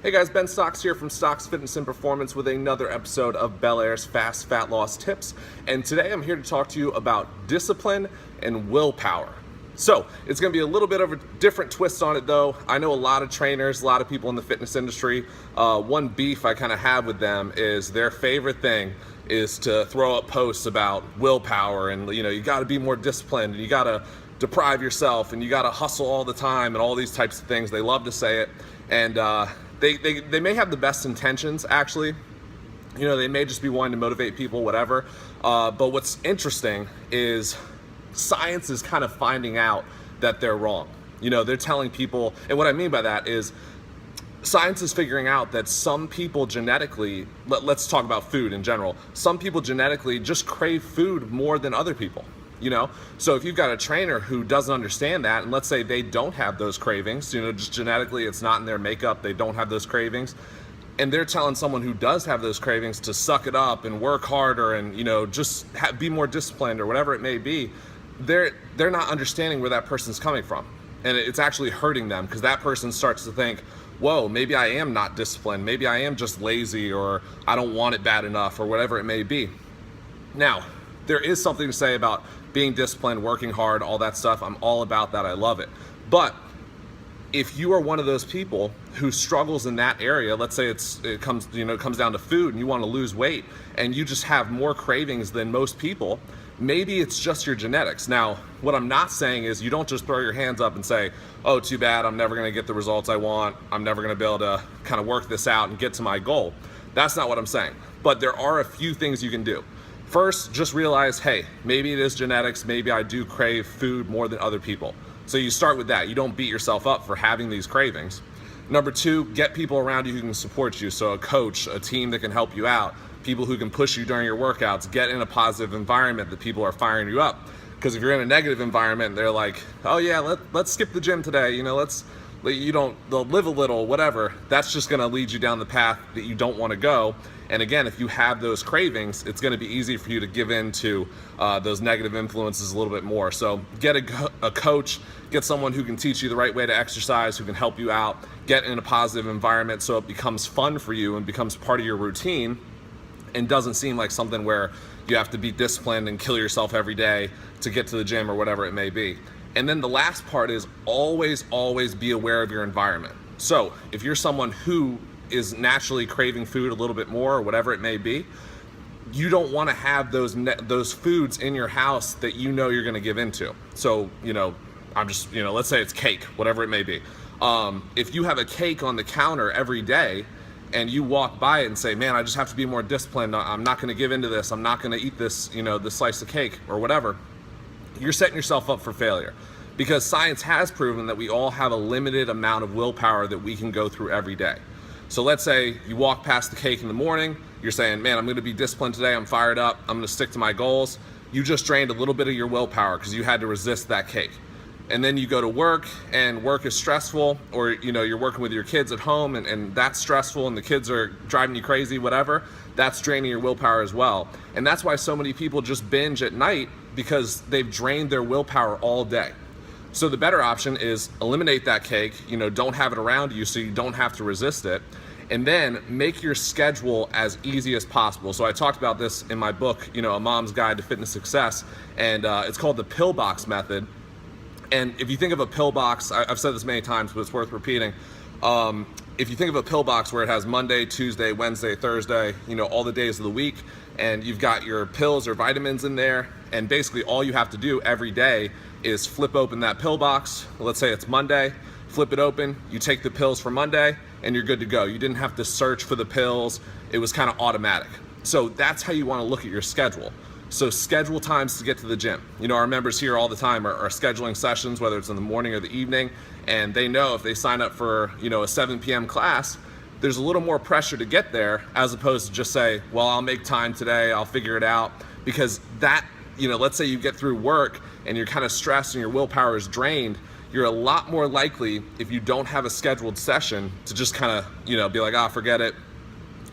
Hey guys, Ben Stocks here from Stocks Fitness and Performance with another episode of Bel Air's Fast Fat Loss Tips. And today I'm here to talk to you about discipline and willpower. So it's going to be a little bit of a different twist on it though. I know a lot of trainers, a lot of people in the fitness industry. One beef I kind of have with them is their favorite thing is to throw up posts about willpower and you got to be more disciplined and you got to deprive yourself and you got to hustle all the time and all these types of things. They love to say it. And they may have the best intentions, actually. They may just be wanting to motivate people, whatever. But what's interesting is science is kind of finding out that they're wrong. They're telling people, and what I mean by that is science is figuring out that some people genetically, let's talk about food in general, some people genetically just crave food more than other people. So if you've got a trainer who doesn't understand that, and let's say they don't have those cravings, just genetically it's not in their makeup, they don't have those cravings, and they're telling someone who does have those cravings to suck it up and work harder and just be more disciplined or whatever it may be, they're not understanding where that person's coming from, and it's actually hurting them because that person starts to think, whoa, maybe I am not disciplined, maybe I am just lazy, or I don't want it bad enough, or whatever it may be. Now, there is something to say about being disciplined, working hard, all that stuff. I'm all about that. I love it. But if you are one of those people who struggles in that area, let's say it comes down to food and you want to lose weight and you just have more cravings than most people, maybe it's just your genetics. Now, what I'm not saying is you don't just throw your hands up and say, oh, too bad, I'm never going to get the results I want. I'm never going to be able to kind of work this out and get to my goal. That's not what I'm saying. But there are a few things you can do. First, just realize, hey, maybe it is genetics, maybe I do crave food more than other people. So you start with that. You don't beat yourself up for having these cravings. Number two, get people around you who can support you. So a coach, a team that can help you out, people who can push you during your workouts, get in a positive environment that people are firing you up. Because if you're in a negative environment, they're like, oh yeah, let's skip the gym today, they'll live a little, whatever. That's just gonna lead you down the path that you don't wanna go. And again, if you have those cravings, it's gonna be easy for you to give in to those negative influences a little bit more. So get a coach, get someone who can teach you the right way to exercise, who can help you out, get in a positive environment so it becomes fun for you and becomes part of your routine and doesn't seem like something where you have to be disciplined and kill yourself every day to get to the gym or whatever it may be. And then the last part is always be aware of your environment. So if you're someone who is naturally craving food a little bit more or whatever it may be, you don't want to have those foods in your house that you're going to give into. So, let's say it's cake, whatever it may be. If you have a cake on the counter every day and you walk by it and say, man, I just have to be more disciplined, I'm not going to give into this, I'm not going to eat this, this slice of cake or whatever, you're setting yourself up for failure, because science has proven that we all have a limited amount of willpower that we can go through every day. So let's say you walk past the cake in the morning, you're saying, man, I'm going to be disciplined today, I'm fired up, I'm going to stick to my goals. You just drained a little bit of your willpower because you had to resist that cake. And then you go to work and work is stressful, or you're working with your kids at home and that's stressful and the kids are driving you crazy, whatever, that's draining your willpower as well. And that's why so many people just binge at night, because they've drained their willpower all day. So the better option is eliminate that cake, don't have it around you so you don't have to resist it, and then make your schedule as easy as possible. So I talked about this in my book, A Mom's Guide to Fitness Success, and it's called the pillbox method. And if you think of a pillbox, I've said this many times, but it's worth repeating. If you think of a pillbox where it has Monday, Tuesday, Wednesday, Thursday, all the days of the week, and you've got your pills or vitamins in there, and basically all you have to do every day is flip open that pillbox. Let's say it's Monday, flip it open, you take the pills for Monday, and you're good to go. You didn't have to search for the pills. It was kind of automatic. So that's how you want to look at your schedule. So schedule times to get to the gym. Our members here all the time are scheduling sessions, whether it's in the morning or the evening, and they know if they sign up for a 7 p.m. class, there's a little more pressure to get there, as opposed to just say, well, I'll make time today, I'll figure it out. Because that, let's say you get through work and you're kind of stressed and your willpower is drained, you're a lot more likely, if you don't have a scheduled session, to just kind of, be like, forget it,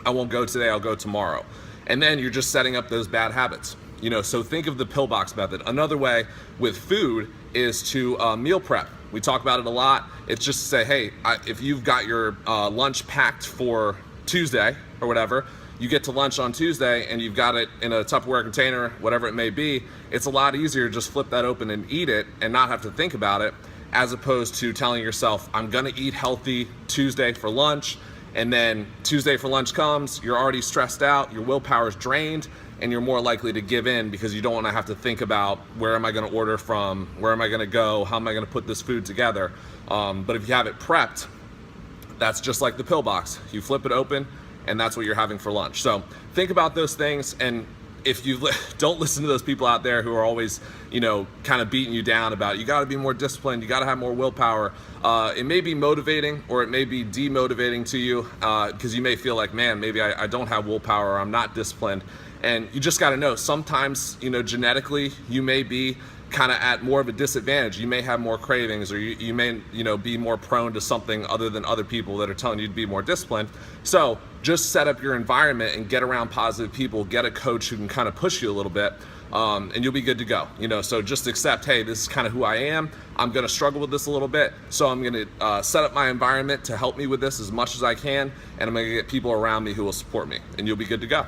I won't go today, I'll go tomorrow. And then you're just setting up those bad habits. So think of the pillbox method. Another way with food is to meal prep. We talk about it a lot. It's just to say, hey, if you've got your lunch packed for Tuesday or whatever, you get to lunch on Tuesday and you've got it in a Tupperware container, whatever it may be, it's a lot easier to just flip that open and eat it and not have to think about it, as opposed to telling yourself, I'm gonna eat healthy Tuesday for lunch, and then Tuesday for lunch comes, you're already stressed out, your willpower's drained, and you're more likely to give in because you don't want to have to think about where am I going to order from, where am I going to go, how am I going to put this food together. But if you have it prepped, that's just like the pill box. You flip it open and that's what you're having for lunch. So think about those things, and if you don't listen to those people out there who are always, kind of beating you down about you got to be more disciplined, you got to have more willpower. It may be motivating or it may be demotivating to you because you may feel like, man, maybe I don't have willpower or I'm not disciplined. And you just got to know, sometimes, genetically, you may be kind of at more of a disadvantage. You may have more cravings, or you may, be more prone to something other than other people that are telling you to be more disciplined. So just set up your environment and get around positive people, get a coach who can kind of push you a little bit, and you'll be good to go. So just accept, hey, this is kind of who I am. I'm going to struggle with this a little bit, so I'm going to set up my environment to help me with this as much as I can, and I'm going to get people around me who will support me, and you'll be good to go.